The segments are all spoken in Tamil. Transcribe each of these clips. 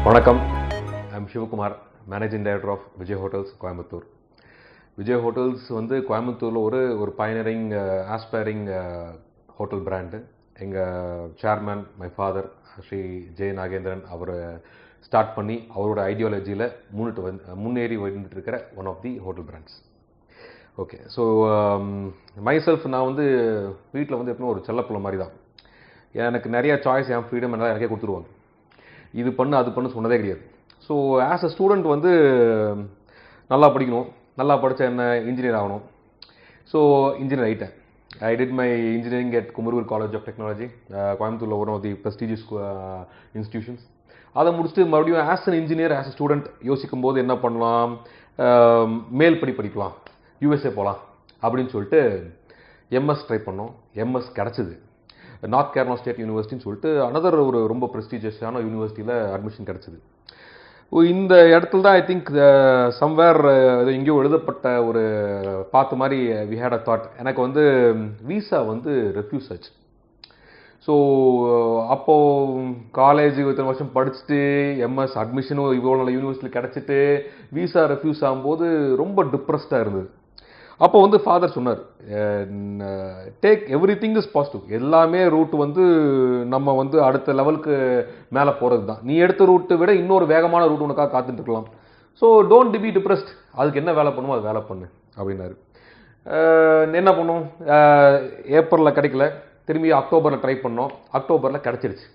வணக்கம். I'm Sivakumar, managing director of Vijay hotels Coimbatore. Vijay hotels வந்து கோயம்புத்தூரில் ஒரு பயனரிங் ஆஸ்பைரிங் ஹோட்டல் பிராண்டு. எங்கள் chairman my father Shri Jaya Nagendran our start பண்ணி அவரோட ஐடியாலஜியில் முன்னேறி வந்துட்டு இருக்கிற one of the hotel brands. Okay, so myself நான் வந்து வீட்டில் வந்து எப்படின்னா ஒரு செல்லப்பிள்ளை மாதிரி தான். எனக்கு நிறைய சாய்ஸ், என் ஃப்ரீடம் எல்லாம் எனக்கே கொடுத்துருவாங்க. இது பண்ணு அது பண்ணு சொன்னதே கிடையாது. ஸோ ஆஸ் அ ஸ்டூடெண்ட் வந்து நல்லா படிக்கணும், நல்லா படித்தா என்ன இன்ஜினியர் ஆகணும். ஸோ இன்ஜினியர் ஆகிட்டேன். I did my engineering at Kumaravel college of technology, கோயம்புத்தூரில் one of the prestigious institutions. அதை முடிச்சுட்டு மறுபடியும் as an engineer as a student யோசிக்கும் போது என்ன பண்ணலாம், மேல் படிக்கலாம், யூஎஸ்ஏ போகலாம் அப்படின்னு சொல்லிட்டு எம்எஸ் ட்ரை பண்ணோம். எம்எஸ் கிடச்சிது. நார்த் கேரளா ஸ்டேட் யூனிவர்சிட்டின்னு சொல்லிட்டு அனதர் ஒரு ரொம்ப ப்ரெஸ்டீஜியஸான யூனிவர்சிட்டியில் அட்மிஷன் கிடச்சிது. இந்த இடத்துல தான் ஐ திங்க் சம்வேர் எங்கேயோ எழுதப்பட்ட ஒரு பார்த்த மாதிரி வி ஹேட் அ தாட். எனக்கு வந்து வீசா வந்து ரெஃப்யூஸ் ஆச்சு. ஸோ அப்போது காலேஜ் இத்தனை வருஷம் படிச்சுட்டு எம்எஸ் அட்மிஷனும் இவ்வளோ நல்ல யூனிவர்சிட்டியில் கிடச்சிட்டு வீசா ரெஃப்யூஸ் ஆகும்போது ரொம்ப டிப்ரெஸ்டாக இருந்தது. அப்போ வந்து ஃபாதர் சொன்னார், take every thing is positive. எல்லாமே ரூட் வந்து நம்ம வந்து அடுத்த லெவலுக்கு மேலே போகிறது தான். நீ எடுத்த ரூட்டை விட இன்னொரு வேகமான ரூட் உனக்காக காத்துட்டு இருக்கலாம். So don't be depressed. அதுக்கு என்ன வேலை பண்ணுமோ அது வேலை பண்ணு அப்படின்னாரு. என்ன பண்ணோம், ஏப்ரலில் கிடைக்கல, திரும்பி அக்டோபரில் ட்ரை பண்ணோம். அக்டோபரில் கிடச்சிருச்சு.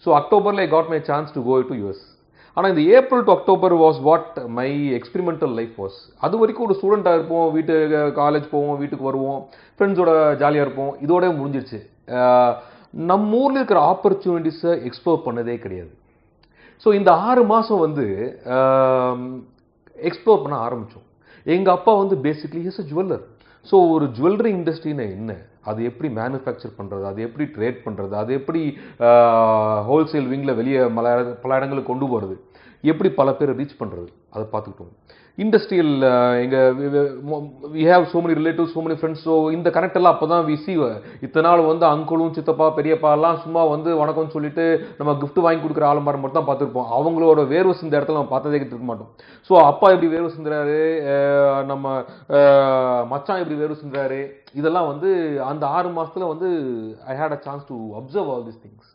ஸோ அக்டோபரில் I got my chance to go to US. ஆனால் இந்த April to October was what my experimental life was. அது வரைக்கும் ஒரு ஸ்டூடெண்ட்டாக இருப்போம், வீட்டுக்கு காலேஜ் போவோம், வீட்டுக்கு வருவோம், ஃப்ரெண்ட்ஸோட ஜாலியாக இருப்போம், இதோட முடிஞ்சிருச்சு. நம்ம ஊரில் இருக்கிற ஆப்பர்ச்சுனிட்டிஸை எக்ஸ்ப்ளோர் பண்ணதே கிடையாது. ஸோ இந்த 6 மாதம் வந்து எக்ஸ்ப்ளோர் பண்ண ஆரம்பித்தோம். எங்கள் அப்பா வந்து basically is a jeweller. So ஒரு ஜுவல்லரி இண்டஸ்ட்ரின்னு என்ன, அது எப்படி மேனுஃபேக்சர் பண்ணுறது, அது எப்படி ட்ரேட் பண்ணுறது, அது எப்படி ஹோல்சேல் விங்கில் வெளியே பல இடங்களுக்கு கொண்டு போகிறது, எப்படி பல பேரை ரீச் பண்ணுறது, அதை பார்த்துக்கிட்டோம். இண்டஸ்ட்ரியல் எங்கள் we have so many relatives, so many friends. So இந்த கனெக்ட் எல்லாம் அப்போ தான் வி சி. இத்தனை நாள் வந்து அங்குளும் சித்தப்பா பெரியப்பா எல்லாம் சும்மா வந்து வணக்கம்னு சொல்லிட்டு நம்ம கிஃப்ட் வாங்கி கொடுக்குற ஆலமரம் மட்டும் தான் பார்த்துருப்போம். அவங்களோட வேர்வை சிந்த இடத்துல நம்ம பார்த்ததே இருக்க மாட்டோம். ஸோ அப்பா எப்படி வேர்வை சிந்துறாரு, நம்ம மச்சான் எப்படி வேர்வை சிந்துறாரு, இதெல்லாம் வந்து அந்த 6 மாதத்தில் வந்து I had a chance to observe all these things.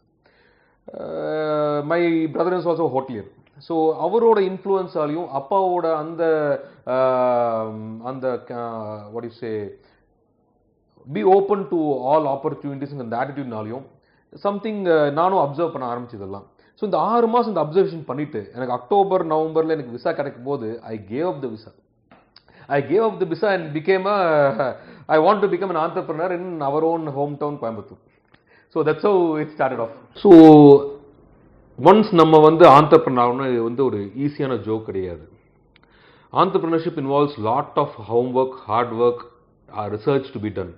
My brother is also hotelier. So அவரோட இன்ஃப்ளூயன்ஸாலையும் அப்பாவோட அந்த அந்த what you say be open to all opportunities அந்த ஆட்டிடியூட்னாலையும் சம்திங் நானும் அப்சர்வ் பண்ண ஆரம்பிச்சதெல்லாம். ஸோ இந்த 6 மாதம் இந்த அப்சர்வேஷன் பண்ணிட்டு எனக்கு அக்டோபர் நவம்பரில் எனக்கு விசா கிடைக்கும் போது I gave up the visa and became I want to become an entrepreneur in our own hometown Coimbatore. So that's how it started off. So once நம்ம வந்து ஆண்டர்பிரனர் ஆகணும்னா இது வந்து ஒரு ஈஸியான ஜோக் கிடையாது. Entrepreneurship involves lot of homework, hard work, research to be done.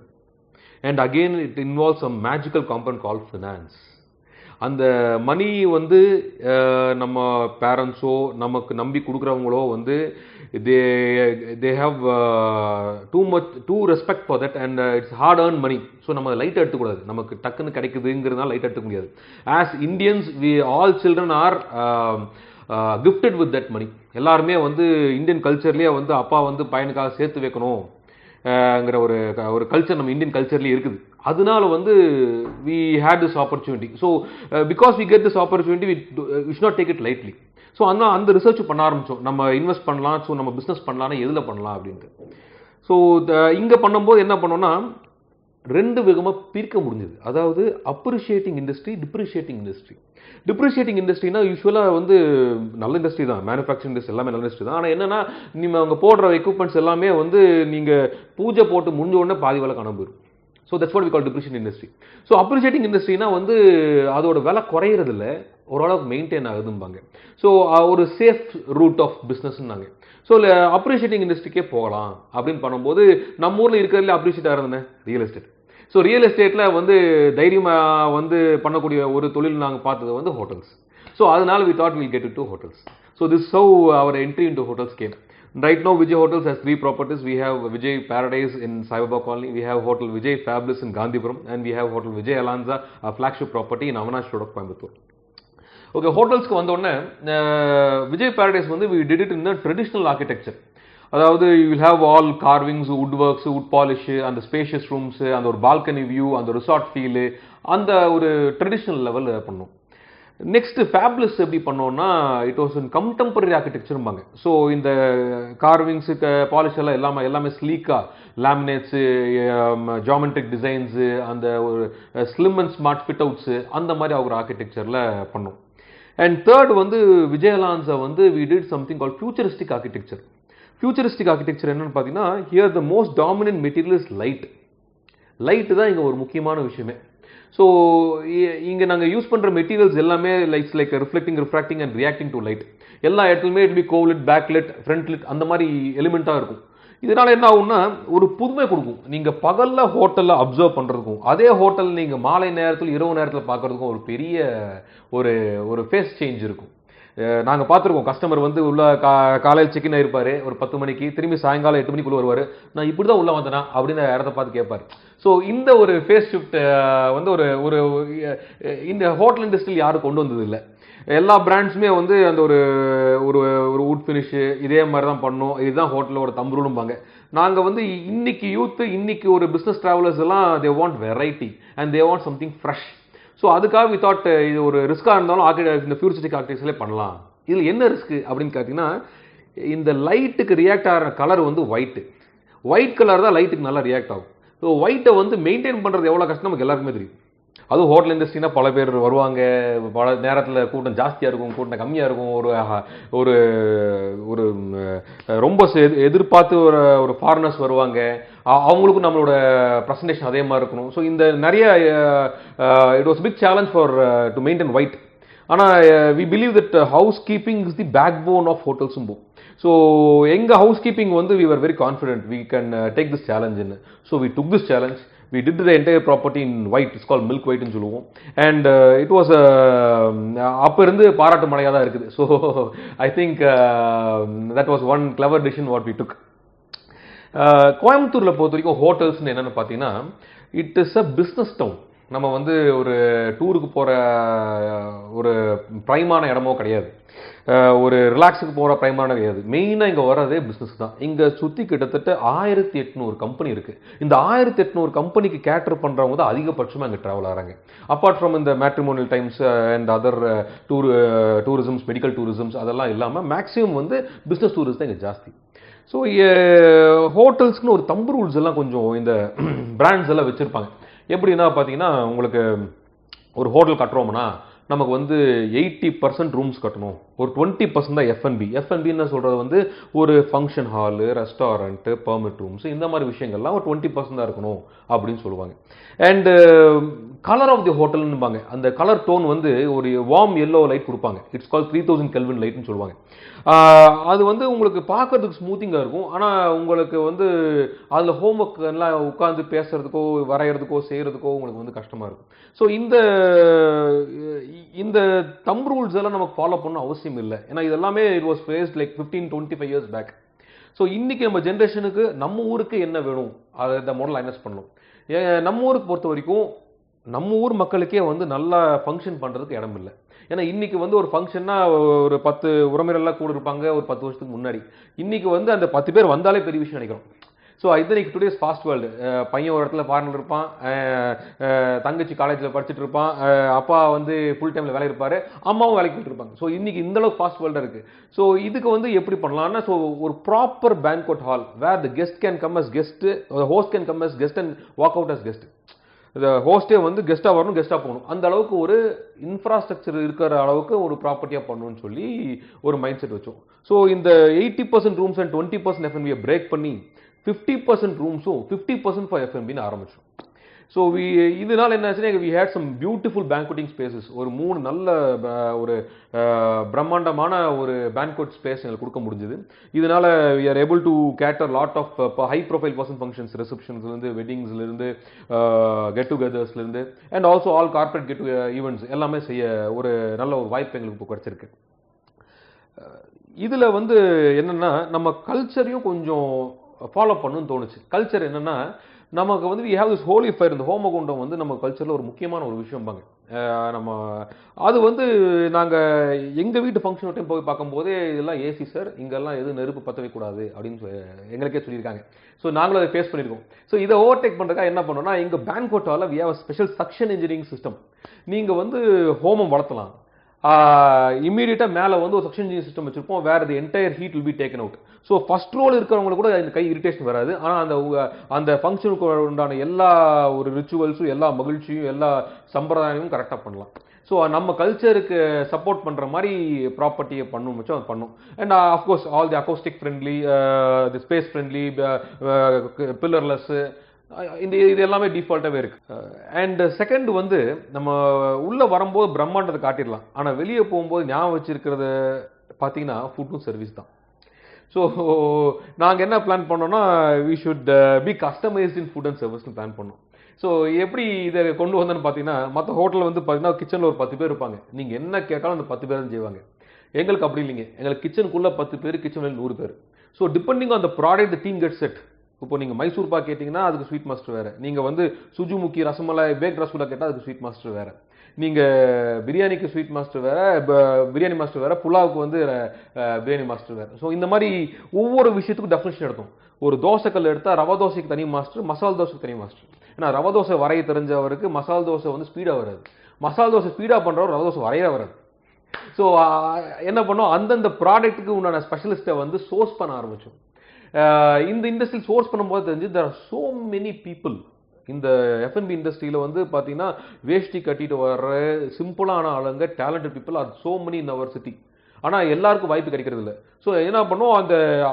And again it involves some magical component called finance. அந்த மணி வந்து நம்ம பேரண்ட்ஸோ நமக்கு நம்பி கொடுக்குறவங்களோ வந்து they have too respect for that and it's hard earned money. So நம்ம லைட் எடுத்துக்கூடாது. நமக்கு டக்குன்னு கிடைக்குதுங்கிறதுனால லைட் எடுத்துக்க முடியாது. As Indians we all children are gifted with that money. எல்லாருமே வந்து இந்தியன் கல்ச்சர்லேயே வந்து அப்பா வந்து பையனுக்காக சேர்த்து வைக்கணும் ங்கிற ஒரு கல்ச்சர் நம்ம இந்தியன் கல்ச்சர்லேயே இருக்குது. அதனால வந்து we had this opportunity. So because we get this opportunity we should not take it lightly. So அந்த ரிசர்ச் பண்ண ஆரம்பித்தோம். நம்ம இன்வெஸ்ட் பண்ணலாம், ஸோ நம்ம பிஸ்னஸ் பண்ணலாம்னா எதில் பண்ணலாம் அப்படின்ட்டு. ஸோ இங்கே பண்ணும்போது என்ன பண்ணோம்னா 2 விதமாக பிரிக்க முடிஞ்சது. அதாவது appreciating industry, depreciating industry. Depreciating இண்டஸ்ட்ரினா யூஸ்வலாக வந்து நல்ல இண்டஸ்ட்ரி தான், மேனுஃபேக்சரிங் இண்டஸ்ட்ரி எல்லாமே நல்ல இண்டஸ்ட்ரி தான். ஆனால் என்னென்னா நீங்கள் அங்கே போடுற எக்யூப்மெண்ட்ஸ் எல்லாமே வந்து நீங்கள் பூஜை போட்டு முடிஞ்ச உடனே பாதி வேலை காணாம போயிடும். So that's what we call depreciating industry. So appreciating இண்டஸ்ட்ரினா வந்து அதோட விலை குறையிறதில்ல, ஓரளவுக்கு மெயின்டைன் ஆகுதும்பாங்க. ஸோ ஒரு சேஃப் ரூட் ஆஃப் பிஸ்னஸ்னாங்க. ஸோ அப்ரிஷியேட்டிங் இண்டஸ்ட்ரிக்கே போகலாம் அப்படின்னு பண்ணும்போது நம்ம ஊரில் இருக்கிறதுல அப்ரிஷியேட் ஆகிறதுனே ரியல் எஸ்டேட். ஸோ ரியல் எஸ்டேட்டில் வந்து தைரியமாக வந்து பண்ணக்கூடிய ஒரு தொழில் நாங்கள் பார்த்தது வந்து ஹோட்டல்ஸ். ஸோ அதனால we thought we'll get into hotels. So this is how our entry into hotels came. Right now Vijay Hotels has 3 properties. We have Vijay Paradise in Saibaba Colony, we have Hotel Vijay Fabulous in Gandhipuram, and we have Hotel Vijay Alanza, a flagship property in Avinash Road of Coimbatore. Okay, ஹோட்டல்ஸ்க்கு வந்த உடனே விஜய் பாரடைஸ் வந்து we did it in the traditional architecture. அதாவது you will have all carvings, wood works, wood polish, அந்த ஸ்பேஷியஸ் ரூம்ஸ், அந்த ஒரு பால்கனி வியூ, அந்த ரிசார்ட் ஃபீலு, அந்த ஒரு ட்ரெடிஷ்னல் லெவல் பண்ணும். நெக்ஸ்ட் ஃபேப்லஸ் எப்படி பண்ணோம்னா இட் வாஸ் இன் கண்டெம்பரரி ஆர்கிடெக்சர்பாங்க. ஸோ இந்த கார்விங்ஸு, பாலிஷ் எல்லாம் எல்லாமே ஸ்லீக்கா, லேமினேட்ஸு, ஜாமெட்ரிக் டிசைன்ஸு, அந்த ஒரு slim and smart fit outs, அந்த மாதிரி ஒரு ஆர்கிடெக்சரில் பண்ணோம். அண்ட் தேர்ட் வந்து விஜயலான்ஸை வந்து we did something call futuristic architecture. Futuristic architecture என்னன்னு பார்த்தீங்கன்னா here the most dominant material is light. Light தான் இங்கே ஒரு முக்கியமான விஷயமே. ஸோ இங்கே நாங்கள் யூஸ் பண்ணுற மெட்டீரியல்ஸ் எல்லாமே like reflecting, refracting and reacting to light. எல்லா இடத்துலையுமே இட் பி கோவ்லிட், பேக்லிட், ஃப்ரண்ட்லிட், அந்த மாதிரி எலிமெண்ட்டாக இருக்கும். இதனால என்ன ஆகும்னா ஒரு புதுமை கொடுக்கும். நீங்கள் பகலில் ஹோட்டலில் அப்சர்வ் பண்ணுறதுக்கும் அதே ஹோட்டல் நீங்கள் மாலை நேரத்தில், இரவு நேரத்தில் பார்க்குறதுக்கும் ஒரு பெரிய ஒரு ஃபேஸ் சேஞ்ச் இருக்கும். நாங்கள் பார்த்துருக்கோம், கஸ்டமர் வந்து உள்ள காலையில் செக்இன் ஆயிருப்பாரு ஒரு 10 மணிக்கு, திரும்பி சாயங்காலம் 8 மணிக்குள்ள வருவார். நான் இப்படி தான் உள்ள வந்தேனா அப்படின்னு இடத்த பார்த்து கேட்பார். ஸோ இந்த ஒரு ஃபேஸ் ஷிஃப்ட் வந்து ஒரு இந்த ஹோட்டல் இண்டஸ்ட்ரியில் யாரும் கொண்டு வந்தது இல்லை. எல்லா பிராண்ட்ஸுமே வந்து அந்த ஒரு ஒரு வுட் ஃபினிஷு இதே மாதிரி தான் பண்ணோம். இதுதான் ஹோட்டலோட தம்புரும்பாங்க. நாங்கள் வந்து இன்னைக்கு யூத்து, இன்னைக்கு ஒரு பிஸ்னஸ் ட்ராவலர்ஸ் எல்லாம் they want variety and they want something fresh. So அதுக்காக வி தாட் இது ஒரு ரிஸ்க்காக இருந்தாலும் இந்த ஃபியூச்சரிஸ்டிக் ஆர்கிடெக்சர்லேயே பண்ணலாம். இதில் என்ன ரிஸ்க் அப்படின்னு பார்த்தீங்கன்னா இந்த லைட்டுக்கு ரியாக்ட் ஆகிற கலர் வந்து ஒயிட் கலர் தான் லைட்டுக்கு நல்லா ரியாக்ட் ஆகும். ஸோ ஒயிட்டை வந்து மெயின்டைன் பண்ணுறது எவ்வளோ கஷ்டம் நமக்கு எல்லாருக்குமே தெரியும். அதுவும் ஹோட்டல் இண்டஸ்ட்ரினா பல பேர் வருவாங்க, பல நேரத்தில் கூட்டம் ஜாஸ்தியாக இருக்கும், கூட்டம் கம்மியாக இருக்கும். ஒரு ஒரு ரொம்ப எதிர்பார்த்து ஒரு ஃபாரினர்ஸ் வருவாங்க, அவங்களுக்கும் நம்மளோட ப்ரெசன்டேஷன் அதே மாதிரி இருக்கணும். ஸோ இந்த நிறைய it was big challenge for to maintain white. ஆனால் we believe that housekeeping is the backbone of ஹோட்டல்ஸும் போ. ஸோ எங்கள் ஹவுஸ் கீப்பிங் வந்து we are very confident we can take this சேலஞ்சுன்னு. So we took this challenge. We did the entire property in white. It's called milk white ன்னு சொல்லுவோம். And it was அப்போ இருந்து பாராட்டு மழையாக தான் இருக்குது. So I think that was one clever decision what we took. கோயம்புத்தூரில் பொறுத்த வரைக்கும் ஹோட்டல்ஸ்னு என்னென்னு பார்த்தீங்கன்னா it is a business town. நம்ம வந்து ஒரு டூருக்கு போகிற ஒரு ப்ரைமான இடமோ கிடையாது, ஒரு ரிலாக்ஸுக்கு போகிற ப்ரைமான கிடையாது. மெயினாக இங்கே வர்றதே பிஸ்னஸ் தான். இங்கே சுற்றி கிட்டத்தட்ட 1800 கம்பெனி இருக்குது. இந்த 1800 கம்பெனிக்கு கேட்டர் பண்ணுறவங்க தான் அதிகபட்சமாக இங்கே ட்ராவல் ஆகிறாங்க. அப்பார்ட் ஃப்ரம் இந்த matrimonial times and other tourisms, medical tourisms அதெல்லாம் இல்லாமல் மேக்ஸிமம் வந்து பிஸ்னஸ் டூரிஸ்ட் தான் இங்கே ஜாஸ்தி. ஸோ ஹோட்டல்ஸ்க்குன்னு ஒரு தம்பு ரூல்ஸ் எல்லாம் கொஞ்சம் இந்த பிராண்ட்ஸ் எல்லாம் வச்சுருப்பாங்க. எப்படின்னா பார்த்தீங்கன்னா உங்களுக்கு ஒரு ஹோட்டல் கட்டுறோம்னா நமக்கு வந்து 80% ரூம்ஸ் கட்டணும், ஒரு 20% தான் எஃப்என்பி. எஃப்என்பின்னு சொல்கிறது வந்து ஒரு function hall, restaurant, permit rooms, இந்த மாதிரி விஷயங்கள்லாம் ஒரு 20% தான் இருக்கணும் அப்படின்னு சொல்லுவாங்க. அண்டு கலர் ஆஃப் தி ஹோட்டல்னுபாங்க. அந்த கலர் டோன் வந்து ஒரு வார்ம் எல்லோ லைட் கொடுப்பாங்க. இட்ஸ் கால் 3000 கெல்வின் லைட்னு சொல்லுவாங்க. அது வந்து உங்களுக்கு பார்க்கறதுக்கு ஸ்மூத்திங்காக இருக்கும். ஆனால் உங்களுக்கு வந்து அதில் ஹோம்ஒர்க் எல்லாம் உட்காந்து பேசுறதுக்கோ வரைகிறதுக்கோ செய்கிறதுக்கோ உங்களுக்கு வந்து கஷ்டமாக இருக்கும். ஸோ இந்த தம் ரூல்ஸ் எல்லாம் நமக்கு ஃபாலோ பண்ண அவசியம் இல்லை. ஏன்னா இதெல்லாமே it was phased like 15-25 years back. So இன்னைக்கு நம்ம ஜென்ரேஷனுக்கு நம்ம ஊருக்கு என்ன வேணும் அதை இந்த மாடல் அனலைஸ் பண்ணணும். நம்ம ஊருக்கு பொறுத்த வரைக்கும் நம்ம ஊர் மக்களுக்கே வந்து நல்லா ஃபங்க்ஷன் பண்ணுறதுக்கு இடம் இல்லை. ஏன்னா இன்னைக்கு வந்து ஒரு ஃபங்க்ஷன்னா ஒரு 10 உறவினரெல்லாம் கூட இருப்பாங்க ஒரு 10 வருஷத்துக்கு முன்னாடி. இன்னைக்கு வந்து அந்த 10 பேர் வந்தாலே பெரிய விஷயம் நினைக்கிறோம். ஸோ இதுக்கு டுடேஸ் ஃபாஸ்ட் வேர்ல்டு. பையன் ஒரு இடத்துல ஃபாரினில் இருப்பான், தங்கச்சி காலேஜில் படிச்சுட்டு இருப்பான், அப்பா வந்து ஃபுல் டைமில் வேலை இருப்பார், அம்மாவும் வேலைக்கு போயிட்டு இருப்பாங்க. ஸோ இன்னைக்கு இந்தளவுக்கு ஃபாஸ்ட் வேர்ல்டாக இருக்குது. ஸோ இதுக்கு வந்து எப்படி பண்ணலாம்னா ஸோ ஒரு proper banquet hall where the guest can come as guest, host can come as guest and walk out as guest. இந்த ஹோஸ்டே வந்து கெஸ்ட்டாக வரணும், கெஸ்ட்டாக போகணும், அந்த அளவுக்கு ஒரு இன்ஃப்ராஸ்ட்ரக்சர் இருக்கிற அளவுக்கு ஒரு ப்ராப்பர்ட்டியாக பண்ணணும்னு சொல்லி ஒரு மைண்ட் செட் வச்சோம். ஸோ இந்த 80% ரூம்ஸ் அண்ட் 20% எஃப்என்பியை பிரேக் பண்ணி 50% ரூம்ஸும் 50% ஃபார் எஃப்என்பின்னு ஆரம்பிச்சோம். ஸோ இதனால என்ன ஆச்சுன்னா we had some beautiful banqueting spaces. ஒரு 3 நல்ல ஒரு பிரம்மாண்டமான ஒரு பேங்க்வெட் ஸ்பேஸ் எங்களுக்கு கொடுக்க முடிஞ்சது. இதனால we are able to cater lot of high profile person functions, ரிசப்ஷன்ஸ்லேருந்து, வெட்டிங்ஸ்லேருந்து, கெட் டுகெதர்ஸ்லேருந்து and also all corporate get events எல்லாமே செய்ய ஒரு நல்ல ஒரு வாய்ப்பு எங்களுக்கு இப்போ கிடைச்சிருக்கு. இதில் வந்து என்னென்னா நம்ம கல்ச்சரையும் கொஞ்சம் ஃபாலோ பண்ணணும்னு தோணுச்சு. கல்ச்சர் என்னென்னா நமக்கு வந்து we have this holy fire. இந்த ஹோமகுண்டம் வந்து நம்ம கல்ச்சரில் ஒரு முக்கியமான ஒரு விஷயம் பாங்க. நம்ம அது வந்து நாங்கள் எங்கள் வீட்டு ஃபங்க்ஷன் டைம் போய் பார்க்கும்போது இதெல்லாம் ஏசி சார், இங்கெல்லாம் எதுவும் நெருப்பு பற்ற வைக்கக்கூடாது அப்படின்னு எங்களுக்கே சொல்லியிருக்காங்க. ஸோ நாங்களும் அதை ஃபேஸ் பண்ணியிருக்கோம். ஸோ இதை ஓவர்டேக் பண்ணுறதுக்காக என்ன பண்ணோம்னா, எங்கள் பேங்க்வெட் ஹாலில் we have a special suction engineering system. நீங்கள் வந்து ஹோமம் வளர்த்தலாம், இம்மீடியட்டா மேலே வந்து ஒரு சக்ஷன் இன்ஜினியரிங் சிஸ்டம் வச்சிருப்போம், where the entire heat will be taken out. So first row இருக்கிறவங்களுக்கு கூட இந்த கை இரிட்டேஷன் வராது. ஆனால் அந்த ஃபங்க்ஷனுக்கு உண்டான எல்லா ஒரு ரிச்சுவல்ஸும், எல்லா மகிழ்ச்சியும், எல்லா சம்பிரதாயமும் கரெக்டாக பண்ணலாம். ஸோ நம்ம கல்ச்சருக்கு சப்போர்ட் பண்ணுற மாதிரி ப்ராப்பர்ட்டியை பண்ணும் வச்சோம் அது பண்ணும். And of course all the acoustic friendly, the space friendly, pillarless, இது எல்லாமே டிஃபால்ட்டாகவே இருக்கு. அண்ட் செகண்ட் வந்து நம்ம உள்ள வரும்போது பிரம்மாண்டத்தை காட்டிடலாம், ஆனால் வெளியே போகும்போது ஞாபகம் வச்சிருக்கிறது பார்த்தீங்கன்னா ஃபுட்டும் சர்வீஸ் தான். ஸோ நாங்கள் என்ன பிளான் பண்ணோம்னா, we should be customized in food and சர்வீஸ்னு பிளான் பண்ணோம். ஸோ எப்படி இதை கொண்டு வந்தேன்னு பார்த்தீங்கன்னா, மற்ற ஹோட்டலில் வந்து பார்த்தீங்கன்னா கிச்சனில் ஒரு 10 பேர் இருப்பாங்க, நீங்கள் என்ன கேட்டாலும் அந்த 10 பேர் தான் செய்வாங்க. எங்களுக்கு அப்படி இல்லைங்க, எங்களுக்கு கிச்சனுக்குள்ளே 10 பேர், கிச்சனில் 100 பேர். So depending on the product the team get set. இப்போ நீங்கள் மைசூர் பாக் கேட்டிங்கன்னா அதுக்கு ஸ்வீட் மாஸ்டர் வேறு, நீங்கள் வந்து சுஜுமுக்கி ரசமலாய் பேக் ரசகுல்லா கேட்டால் அதுக்கு ஸ்வீட் மாஸ்டர் வேறு, நீங்கள் பிரியாணிக்கு ஸ்வீட் மாஸ்டர் வேறு, பிரியாணி மாஸ்டர் வேறு, புலாவுக்கு வந்து பிரியாணி மாஸ்டர் வேறு. ஸோ இந்த மாதிரி ஒவ்வொரு விஷயத்துக்கும் டெஃபினேஷன் எடுத்தோம். ஒரு தோசைக்கல் எடுத்தால் ரவா தோசைக்கு தனி மாஸ்டர், மசால் தோசைக்கு தனி மாஸ்டர். ஏன்னா ரவா தோசை வரைய தெரிஞ்சவருக்கு மசால் தோசை வந்து ஸ்பீடாக வராது, மசால் தோசை ஸ்பீடாக பண்ணுறவர் ரவா தோசை வரைய வராது. ஸோ என்ன பண்ணோம், அந்தந்த ப்ராடக்ட்டுக்கு உண்டான ஸ்பெஷலிஸ்ட்டை வந்து சோர்ஸ் பண்ண ஆரம்பித்தோம். இந்த இண்டஸ்ட்ரியில் சோர்ஸ் பண்ணும்போது தெரிஞ்சு there are so many people இந்த F&B இண்டஸ்ட்ரியில் வந்து பார்த்தீங்கன்னா வேஷ்டி கட்டிட்டு வர்ற சிம்பிளான ஆளுங்க, talented people are so many in our city. ஆனால் எல்லாருக்கும் வாய்ப்பு கிடைக்கிறது இல்லை. ஸோ என்ன பண்ணோம்,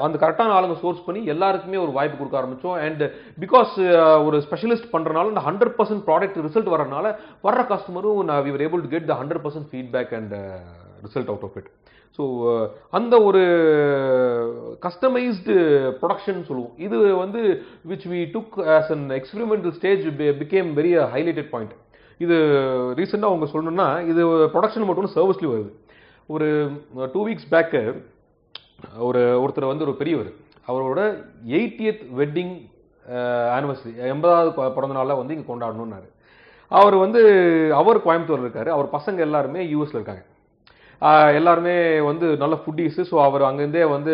அந்த கரெக்டான ஆளுங்க சோர்ஸ் பண்ணி எல்லாருக்குமே ஒரு வாய்ப்பு கொடுக்க ஆரம்பித்தோம். அண்ட் பிகாஸ் ஒரு ஸ்பெஷலிஸ்ட் பண்ணுறனால இந்த 100% ப்ராடக்ட் ரிசல்ட் வரனால வர்ற கஸ்டமரும் we were able to get the 100% feedback and result out of it. So அந்த ஒரு கஸ்டமைஸ்டு ப்ரொடக்ஷன் சொல்லுவோம். இது வந்து which we took as an experimental stage became very highlighted point. இது ரீசெண்டாக அவங்க சொல்லணும்னா, இது ப்ரொடக்ஷன் மட்டும் சர்வீஸ்லேயும் வருது. ஒரு 2 weeks பேக்கு ஒருத்தர் வந்து ஒரு பெரியவர், அவரோட 80th வெட்டிங் ஆனிவர்சரி, 80வது பிறந்த நாளில் வந்து இங்கே கொண்டாடணும்னாரு. அவர் கோயம்புத்தூர் இருக்காரு, அவர் பசங்க எல்லாருமே யூஎஸ்ல இருக்காங்க. எல்லாருமே வந்து நல்ல ஃபுட்டீஸு. ஸோ அவர் அங்கேருந்தே வந்து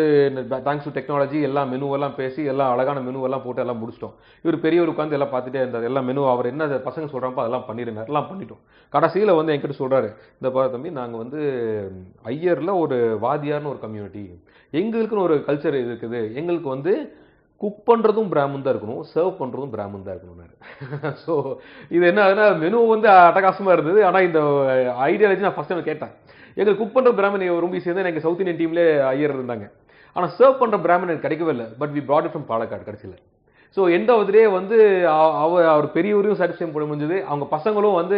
தேங்க்ஸ் டு டெக்னாலஜி எல்லாம் மெனுவெல்லாம் பேசி எல்லாம் அழகான மெனுவெல்லாம் போட்டு எல்லாம் முடிச்சிட்டோம். இவர் பெரியவர் உட்காந்து எல்லாம் பார்த்துட்டே இருந்தார். எல்லாம் மெனு அவர் என்ன பசங்க சொல்கிறாப்போ அதெல்லாம் பண்ணிருந்தார், எல்லாம் பண்ணிட்டோம். கடைசியில் வந்து என்கிட்ட சொல்கிறாரு, இந்த பாரு தம்பி, நாங்கள் வந்து ஐயரில் ஒரு வாதியார்னு ஒரு கம்யூனிட்டி, எங்களுக்குன்னு ஒரு கல்ச்சர் இருக்குது, எங்களுக்கு வந்து குக் பண்ணுறதும் பிராமன் தான் இருக்கணும், சர்வ் பண்ணுறதும் பிராமன் தான் இருக்கணும்னாரு. ஸோ இது என்ன ஆகுதுன்னா, மெனு வந்து அட்டகாசமாக இருந்தது. ஆனால் இந்த ஐடியாலஜி நான் ஃபஸ்ட் டைம் கேட்டேன். எங்களுக்கு குக் பண்ணுற பிராமன் ரொம்ப சேர்ந்து எனக்கு சவுத் இந்தியன் டீம்லேயே ஐயர் இருந்தாங்க, ஆனால் சர்வ் பண்ணுற பிராமன் எனக்கு கிடைக்கவே இல்லை. But we brought it from Palakkad கடைசியில். So end of the day வந்து அவர் பெரியவரையும் சாட்டிஸ்ஃபை பண்ண முடிஞ்சது. அவங்க பசங்களும் வந்து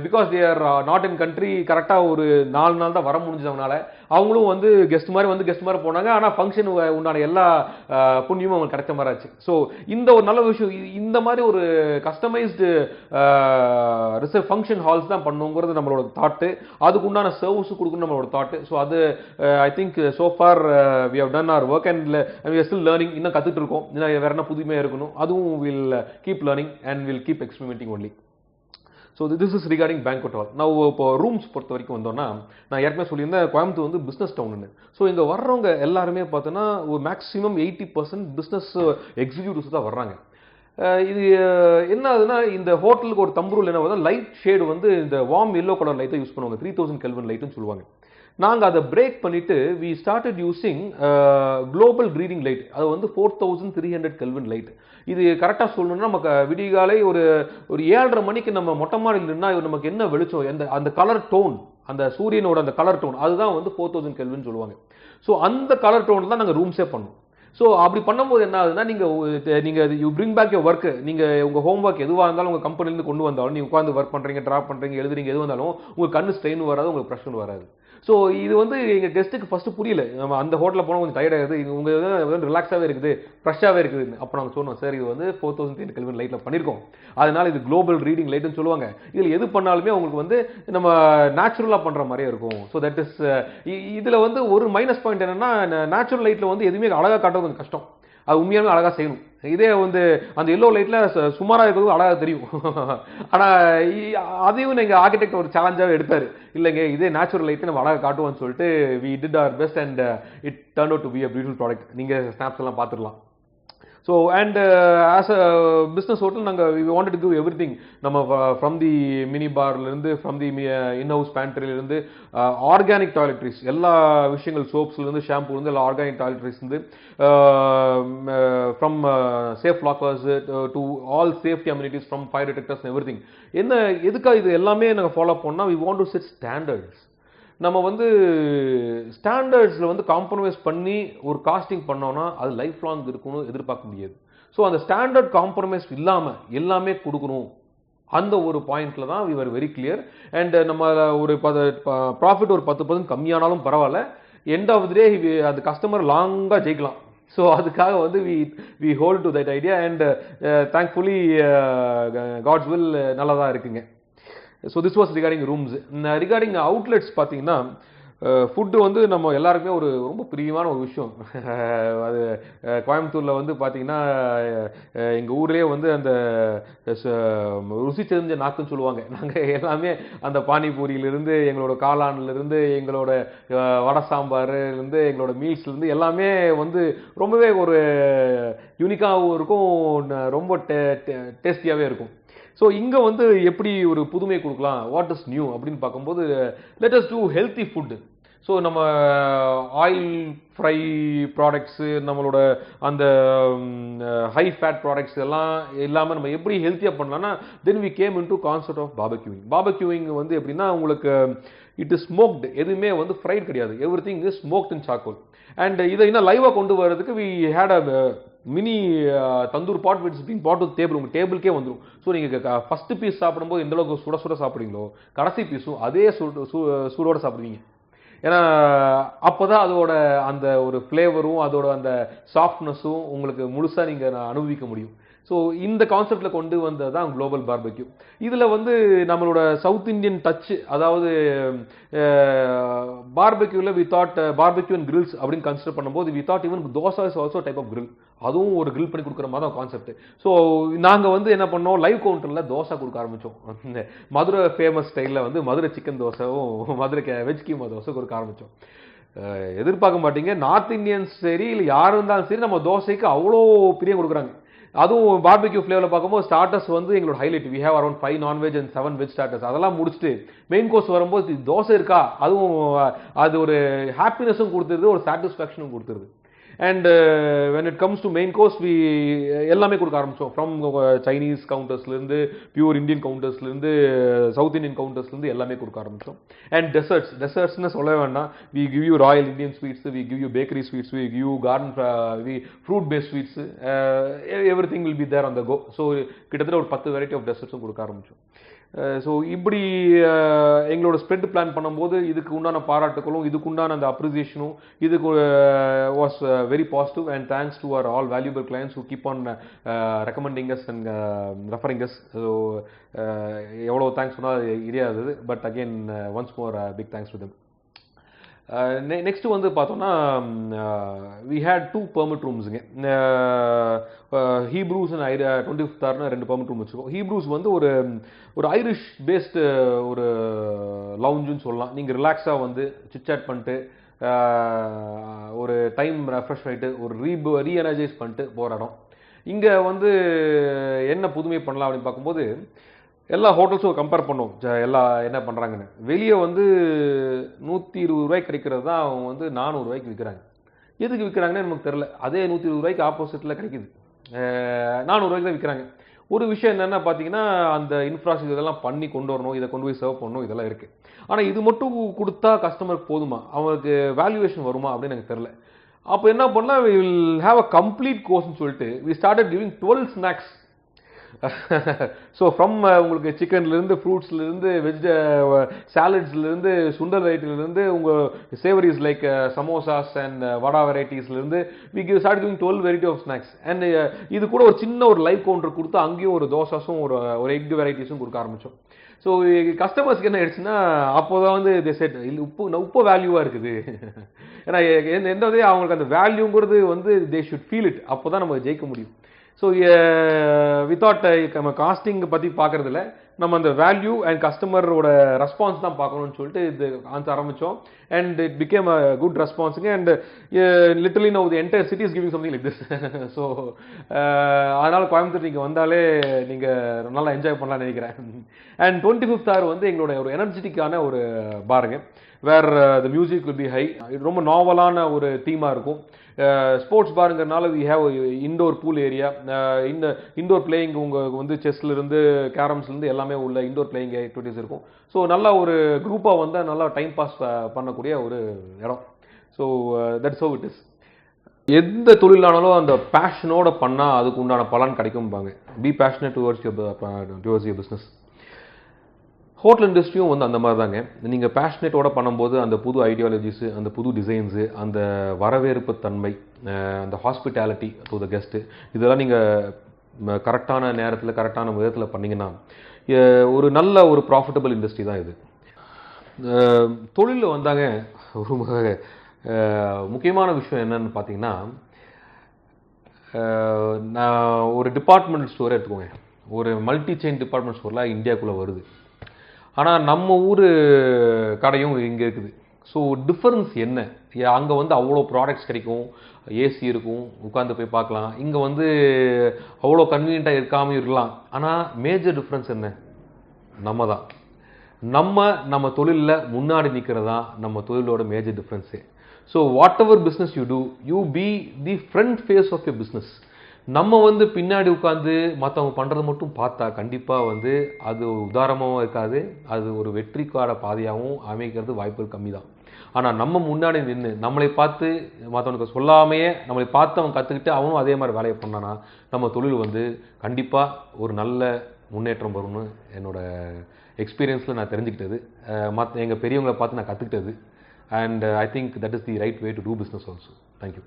because they are not in country, கரெக்டாக ஒரு 4 நாள் தான் வர முடிஞ்சது அவங்களால. அவங்களும் வந்து கெஸ்ட் மாதிரி போனாங்க. ஆனால் ஃபங்க்ஷன் உண்டான எல்லா புண்ணியமும் அவங்களுக்கு கிடைச்ச மாதிரி ஆச்சு. ஸோ இந்த ஒரு நல்ல விஷயம், இந்த மாதிரி ஒரு கஸ்டமைஸ்டு ரிசர்வ் ஃபங்க்ஷன் ஹால்ஸ் தான் பண்ணுங்கிறது நம்மளோட தாட்டு. அதுக்கு உண்டான சர்வீஸ் கொடுக்கணும் நம்மளோட தாட்டு. ஸோ அது I think so far we have done our work and we are still learning. இன்னும் கற்றுட்டு இருக்கோம், இன்னும் வேற என்ன புதுமையாக இருக்கணும், அதுவும் will keep learning and will keep experimenting only. So this is regarding banquet hall. நான் இப்போ ரூம்ஸ் பொறுத்த வரைக்கும் வந்தோம்னா, நான் ஏற்கனவே சொல்லியிருந்தேன் கோயம்புத்தூர் வந்து பிஸ்னஸ் டவுன்னு. ஸோ இங்கே வர்றவங்க எல்லாருமே பார்த்தோன்னா ஒரு மேக்ஸிமம் 80% பிஸ்னஸ் எக்ஸிக்யூட்டிவ்ஸ் தான் வர்றாங்க. இது என்ன ஆகுதுன்னா, இந்த ஹோட்டலுக்கு ஒரு தம்புருள் என்ன வருது, லைட் ஷேடு வந்து இந்த வார்ம் எல்லோ கலர் லைட்டை யூஸ் பண்ணுவாங்க, 3000 கெல்வின் லைட்டுன்னு சொல்லுவாங்க. நாங்கள் அதை பிரேக் பண்ணிட்டு we started using global greeting light. அது வந்து 4300 கெல்வின் லைட். இது கரெக்டாக சொல்லணும்னா, நமக்கு விடிகாலை ஒரு 7:30 மணிக்கு நம்ம மொட்டை மாடியில் நின்னால் நமக்கு என்ன வெளிச்சம், அந்த கலர் டோன், அந்த சூரியனோட அந்த கலர் டோன், அதுதான் வந்து 4000 கெல்வின் சொல்லுவாங்க. ஸோ அந்த கலர் டோன் தான் நாங்கள் ரூம்ஸே பண்ணோம். ஸோ அப்படி பண்ணும்போது என்ன ஆகுதுன்னா, நீங்கள் you bring back your work, நீங்கள் உங்கள் ஹோம் ஒர்க் எதுவாக இருந்தாலும் உங்கள் கம்பெனிலேருந்து கொண்டு வந்தாலும், நீங்கள் உட்காந்து ஒர்க் பண்ணுறீங்க, ட்ராப் பண்ணுறீங்க, எழுதுறீங்க, எது வந்தாலும் உங்களுக்கு கண்ணு ஸ்ட்ரெயின் வராது, உங்களுக்கு ப்ரெஷர் வராது. ஸோ இது வந்து எங்கள் கெஸ்ட்டுக்கு ஃபஸ்ட்டு புரியல. நம்ம அந்த ஹோட்டலில் போனால் கொஞ்சம் டயர்டாகுது, உங்கள் ரிலாக்ஸாகவே இருக்குது, ஃப்ரெஷ்ஷாகவே இருக்குது. அப்போ நாங்கள் சொன்னோம், சார் இது வந்து 4300 கெல்வின் லைட்டில் பண்ணியிருக்கோம், அதனால் இது குளோபல் ரீடிங் லைட்டுன்னு சொல்லுவாங்க. இதில் எது பண்ணாலுமே உங்களுக்கு வந்து நம்ம நேச்சுரலாக பண்ணுற மாதிரியே இருக்கும். ஸோ தட் இஸ் இதில் வந்து ஒரு மைனஸ் பாயிண்ட் என்னென்னா, நேச்சுரல் லைட்டில் வந்து எதுவுமே அழகாக காட்டுறது கொஞ்சம் கஷ்டம். அது உண்மையாலுமே அழகாக செய்யணும். இதே வந்து அந்த எல்லோ லைட்டில் சுமாராக இருக்கிறது அழகாக தெரியும். ஆனால் அதையும் எங்கள் ஆர்கிடெக்ட் ஒரு சேலஞ்சாகவே எடுத்தார். இல்லைங்க இதே நேச்சுரல் லைட்டு நம்ம அழகாக காட்டுவோம்னு சொல்லிட்டு we did our best and it turn out to be a beautiful product. நீங்கள் ஸ்னாப்ஸ் எல்லாம் பார்த்துடலாம். So and as a business hotel we wanted to give everything நம்ம from the mini bar ல இருந்து from the in-house pantry ல இருந்து organic toiletries எல்லா விஷயங்கள் soaps ல இருந்து shampoo ல இருந்து எல்லா organic toiletries இருந்து from safe lockers to all safety amenities from fire detectors and everything. என்ன எதுக்காக இது எல்லாமே நாங்க ஃபாலோ பண்ணா we want to set standards. நம்ம வந்து ஸ்டாண்டர்ட்ஸில் வந்து காம்ப்ரமைஸ் பண்ணி ஒரு காஸ்டிங் பண்ணோம்னா அது லைஃப் லாங் இருக்கணும்னு எதிர்பார்க்க முடியாது. ஸோ அந்த ஸ்டாண்டர்ட் காம்ப்ரமைஸ் இல்லாமல் எல்லாமே கொடுக்கணும் அந்த ஒரு பாயிண்ட்ல தான் we were very clear. And நம்ம ஒரு ப்ராஃபிட் ஒரு 10% கம்மியானாலும் பரவாயில்ல, எண்ட் ஆஃப் தி டே அது கஸ்டமர் லாங்காக ஜெயிக்கலாம். ஸோ அதுக்காக வந்து we hold to that idea and thankfully God's will நல்லா தான் இருக்குங்க. So this was regarding rooms. Regarding outlets பார்த்தீங்கன்னா ஃபுட்டு வந்து நம்ம எல்லாருக்குமே ஒரு ரொம்ப பிரியமான ஒரு விஷயம். அது கோயம்புத்தூரில் வந்து பார்த்தீங்கன்னா எங்கள் ஊர்லேயே வந்து அந்த ருசி தெரிஞ்ச நாக்குன்னு சொல்லுவாங்க. நாங்கள் எல்லாமே அந்த பானிபூரியிலிருந்து எங்களோட காளான்லேருந்து எங்களோட வடை சாம்பார்லேருந்து எங்களோட மீல்ஸ்லேருந்து எல்லாமே வந்து ரொம்பவே ஒரு யூனிக்காகவும் இருக்கும், ரொம்ப டேஸ்டியாகவே இருக்கும். ஸோ இங்கே வந்து எப்படி ஒரு புதுமை கொடுக்கலாம், வாட் இஸ் நியூ அப்படின்னு பார்க்கும்போது let us do healthy food. So நம்ம ஆயில் ஃப்ரை ப்ராடக்ட்ஸு, நம்மளோட அந்த ஹை ஃபேட் ப்ராடக்ட்ஸ் எல்லாம் இல்லாமல் நம்ம எப்படி ஹெல்த்தியாக பண்ணலாம்னா then we came into concept of barbecuing. Barbecuing வந்து எப்படின்னா உங்களுக்கு இட் இஸ் ஸ்மோக்டு, எதுவுமே வந்து ஃப்ரைட் கிடையாது, everything is smoked in charcoal. And இதை இன்னும் லைவாக கொண்டு வரதுக்கு we had a mini tandoor pot which been pot with table, உங்கள் டேபிளுக்கே வந்துடும். ஸோ நீங்கள் ஃபஸ்ட்டு பீஸ் சாப்பிடும்போது எந்த அளவுக்கு சுட சுட சாப்பிட்றீங்களோ கடைசி பீஸும் அதே சூடோட சாப்பிடுவீங்க. ஏன்னா அப்போ தான் அதோட அந்த ஒரு ஃப்ளேவரும் அதோட அந்த சாஃப்ட்னஸும் உங்களுக்கு முழுசாக நீங்கள் அனுபவிக்க முடியும். ஸோ இந்த கான்செப்டில் கொண்டு வந்தது தான் குளோபல் பார்பக்யூ. இதில் வந்து நம்மளோட சவுத் இந்தியன் டச்சு, அதாவது பார்பக்யூவில் we thought barbecue and grills அப்படின்னு கன்சிடர் பண்ணும்போது we thought even dosa is also type of grill, அதுவும் ஒரு கிரில் பண்ணி கொடுக்குற மாதிரி தான் கான்செப்ட். ஸோ நாங்கள் வந்து என்ன பண்ணோம், லைவ் கவுண்டரில் தோசை கொடுக்க ஆரம்பித்தோம். மதுரை ஃபேமஸ் ஸ்டைலில் வந்து மதுரை சிக்கன் தோசைவும் மதுரை வெஜ் கீமா தோசை கொடுக்க ஆரம்பித்தோம். எதிர்பார்க்க மாட்டீங்க, நார்த் இந்தியன்ஸ் சரி இல்லை யார் இருந்தாலும் சரி நம்ம தோசைக்கு அவ்வளோ பிரியம் கொடுக்குறாங்க. அதுவும் பார்பிக்யூ ஃப்ளேவரில் பார்க்கும்போது ஸ்டார்டர்ஸ் வந்து எங்களோட highlight. We have around 5 non veg and 7 veg starters. அதெல்லாம் முடிச்சுட்டு மெயின் கோர்ஸ் வரும்போது தோசை இருக்கா, அதுவும் அது ஒரு ஹாப்பினஸும் கொடுத்துருது, ஒரு சாட்டிஸ்ஃபேக்ஷனும் கொடுத்துருது. And when it comes to main course we எல்லாமே கொடுக்க ஆரம்பித்தோம். ஃப்ரம் சைனீஸ் கவுண்டர்ஸ்லேருந்து பியூர் இந்தியன் கவுண்டர்ஸ்லேருந்து சவுத் இந்தியன் கவுண்டர்ஸ்லேருந்து எல்லாமே கொடுக்க ஆரம்பித்தோம். அண்ட் டெசர்ட்ஸ்னு சொல்ல வேண்டாம், we give you royal Indian sweets, we give you bakery sweets, we give you garden fruit paste sweets, everything will be there on the go. So கிட்டத்தட்ட ஒரு 10 வெரைட்டி ஆஃப் டெசர்ட்ஸும் கொடுக்க ஆரம்பித்தோம். ஸோ இப்படி எங்களோட ஸ்ப்ரெட் பிளான் பண்ணும்போது இதுக்கு உண்டான பாராட்டுகளும் இதுக்கு உண்டான அந்த அப்ரிசியேஷனும் இதுக்கு was very positive. And thanks to our all valuable clients who keep on recommending us and referring us. So எவ்வளோ தேங்க்ஸ் சொன்னால் இடையாது, but again once more big thanks to them. Next வந்து பார்த்தோம்னா வி ஹேட் 2 பெர்மிட் ரூம்ஸுங்க. ஹீப்ரூஸ் அண்ட் 25th ஆர்னு 2 பெர்மிட் ரூம் வச்சுருக்கோம். ஹீப்ரூஸ் வந்து ஒரு ஐரிஷ் பேஸ்டு ஒரு லவுஞ்சுன்னு சொல்லலாம். நீங்கள் ரிலாக்ஸாக வந்து சிட்சாட் பண்ணிட்டு ஒரு டைம் ரெஃப்ரெஷ் ஆகிட்டு ஒரு ரீஎனர்ஜைஸ் பண்ணிட்டு போகிற இடம். இங்கே வந்து என்ன புதுமை பண்ணலாம் அப்படின்னு பார்க்கும்போது எல்லா ஹோட்டல்ஸும் கம்பேர் பண்ணோம், எல்லாம் என்ன பண்ணுறாங்கன்னு. வெளியே வந்து 120 ரூபாய்க்கு கிடைக்கிறது தான் அவங்க வந்து 400 ரூபாய்க்கு விற்கிறாங்க. எதுக்கு விற்கிறாங்கன்னு நமக்கு தெரில. அதே 120 ரூபாய்க்கு ஆப்போசிட்டில் கிடைக்குது, 400 ரூபாய்க்கு தான் விற்கிறாங்க. ஒரு விஷயம் என்னென்னா பார்த்தீங்கன்னா அந்த இன்ஃப்ராஸ்ட்ரக்சர் இதெல்லாம் பண்ணி கொண்டு வரணும், இதை கொண்டு போய் சர்வ் பண்ணணும், இதெல்லாம் இருக்குது. ஆனால் இது மட்டும் கொடுத்தா கஸ்டமருக்கு போதுமா, அவங்களுக்கு வேல்யூவேஷன் வருமா அப்படின்னு எனக்கு தெரில. அப்போ என்ன பண்ணால் we will have a complete கோர்ஸ்னு சொல்லிட்டு we started giving 12 snacks. So from உங்களுக்கு சிக்கன்லேருந்து ஃப்ரூட்ஸ்லேருந்து வெஜ் சாலட்ஸ்லேருந்து சுண்டல் வெரைட்டிலேருந்து உங்கள் savouries like samosas and vada வெரைட்டிஸ்லேருந்து we start giving 12 variety of snacks. And இது கூட ஒரு சின்ன ஒரு லைவ் கவுண்டர் கொடுத்து அங்கேயும் ஒரு தோசாஸும் ஒரு எக் வெரைட்டிஸும் கொடுக்க ஆரம்பித்தோம். ஸோ கஸ்டமர்ஸ்க்கு என்ன ஆயிடுச்சுன்னா அப்போதான் வந்து தே செட் உப்பு வேல்யூவாக இருக்குது. ஏன்னா எந்த அவங்களுக்கு அந்த வேல்யூங்கிறது வந்து தே ஷுட் ஃபீல் இட். அப்போ தான் நம்ம ஜெயிக்க முடியும். ஸோ வித்தவுட் நம்ம காஸ்டிங் பற்றி பார்க்கறதில்ல, நம்ம அந்த வேல்யூ அண்ட் கஸ்டமரோட ரெஸ்பான்ஸ் தான் பார்க்கணும்னு சொல்லிட்டு இது ஆரம்பித்தோம். And it became a good ரெஸ்பான்ஸுங்க. And literally now the entire city is giving something like this. So அதனால் கோயம்புத்தூர் நீங்கள் வந்தாலே நீங்கள் நல்லா என்ஜாய் பண்ணலாம்னு நினைக்கிறேன். அண்ட் 25th hour வந்து எங்களோட ஒரு எனர்ஜெட்டிக்கான ஒரு பாருங்க, where the music will be high. இது ரொம்ப நாவலான ஒரு தீமாக இருக்கும். ஸ்போர்ட்ஸ் பாருங்கிறதுனால we have indoor pool area, இந்த இண்டோர் பிளேயிங் உங்களுக்கு வந்து செஸ்லேருந்து கேரம்ஸ்லேருந்து எல்லாமே உள்ள இண்டோர் பிளேயிங் ஆக்டிவிட்டிஸ் இருக்கும். ஸோ நல்லா ஒரு குரூப்பாக வந்தால் நல்லா டைம் பாஸ் பண்ணக்கூடிய ஒரு இடம். So that's how it is. எந்த தொழிலானாலும் அந்த பேஷனோட பண்ணால் அதுக்கு உண்டான பலன் கிடைக்கும்பாங்க. Be passionate towards your business. Hotel இண்டஸ்ட்ரியும் வந்து அந்த மாதிரி தாங்க. நீங்கள் பேஷனேட்டோட பண்ணும்போது அந்த புது ஐடியாலஜிஸு, அந்த புது டிசைன்ஸு, அந்த வரவேற்பு தன்மை, அந்த ஹாஸ்பிட்டாலிட்டி டு த கெஸ்ட்டு, இதெல்லாம் நீங்கள் கரெக்டான நேரத்தில் கரெக்டான விதத்தில் பண்ணிங்கன்னா ஒரு நல்ல ஒரு ப்ராஃபிட்டபிள் இண்டஸ்ட்ரி தான் இது. தொழிலில் வந்தாங்க ஒரு முக்கியமான விஷயம் என்னன்னு பார்த்தீங்கன்னா, நான் ஒரு டிபார்ட்மெண்டல் ஸ்டோரை எடுத்துக்கோங்க. ஒரு மல்டி செயின் டிபார்ட்மெண்ட் ஸ்டோர்லாம் இந்தியாவுக்குள்ளே வருது. ஆனால் நம்ம ஊர் கடையும் இங்கே இருக்குது. ஸோ டிஃபரன்ஸ் என்ன? அங்கே வந்து அவ்வளோ ப்ராடக்ட்ஸ் கிடைக்கும், ஏசி இருக்கும், உட்காந்து போய் பார்க்கலாம். இங்கே வந்து அவ்வளோ கன்வீனியண்ட்டாக இருக்காமல் இருக்கலாம். ஆனால் மேஜர் டிஃப்ரென்ஸ் என்ன? நம்ம தான். நம்ம தொழிலில் முன்னாடி நிற்கிறது தான் நம்ம தொழிலோட மேஜர் டிஃப்ரென்ஸே. So whatever business you do, you be the front face of your business. நம்ம வந்து பின்னாடி உட்காந்து மற்றவங்க பண்ணுறது மட்டும் பார்த்தா கண்டிப்பாக வந்து அது உதாரணமாகவும் இருக்காது, அது ஒரு வெற்றிக்கான பாதையாகவும் அமைக்கிறது வாய்ப்புகள் கம்மி தான். ஆனால் நம்ம முன்னாடி நின்று நம்மளை பார்த்து மற்றவனுக்கு சொல்லாமையே நம்மளை பார்த்து அவன் கற்றுக்கிட்டு அவனும் அதே மாதிரி வேலையை பண்ணானா நம்ம தொழில் வந்து கண்டிப்பாக ஒரு நல்ல முன்னேற்றம் வரும்னு என்னோட எக்ஸ்பீரியன்ஸில் நான் தெரிஞ்சுக்கிட்டது, எங்கள் பெரியவங்களை பார்த்து நான் கற்றுக்கிட்டது. And I think that is the right way to do business also. Thank you.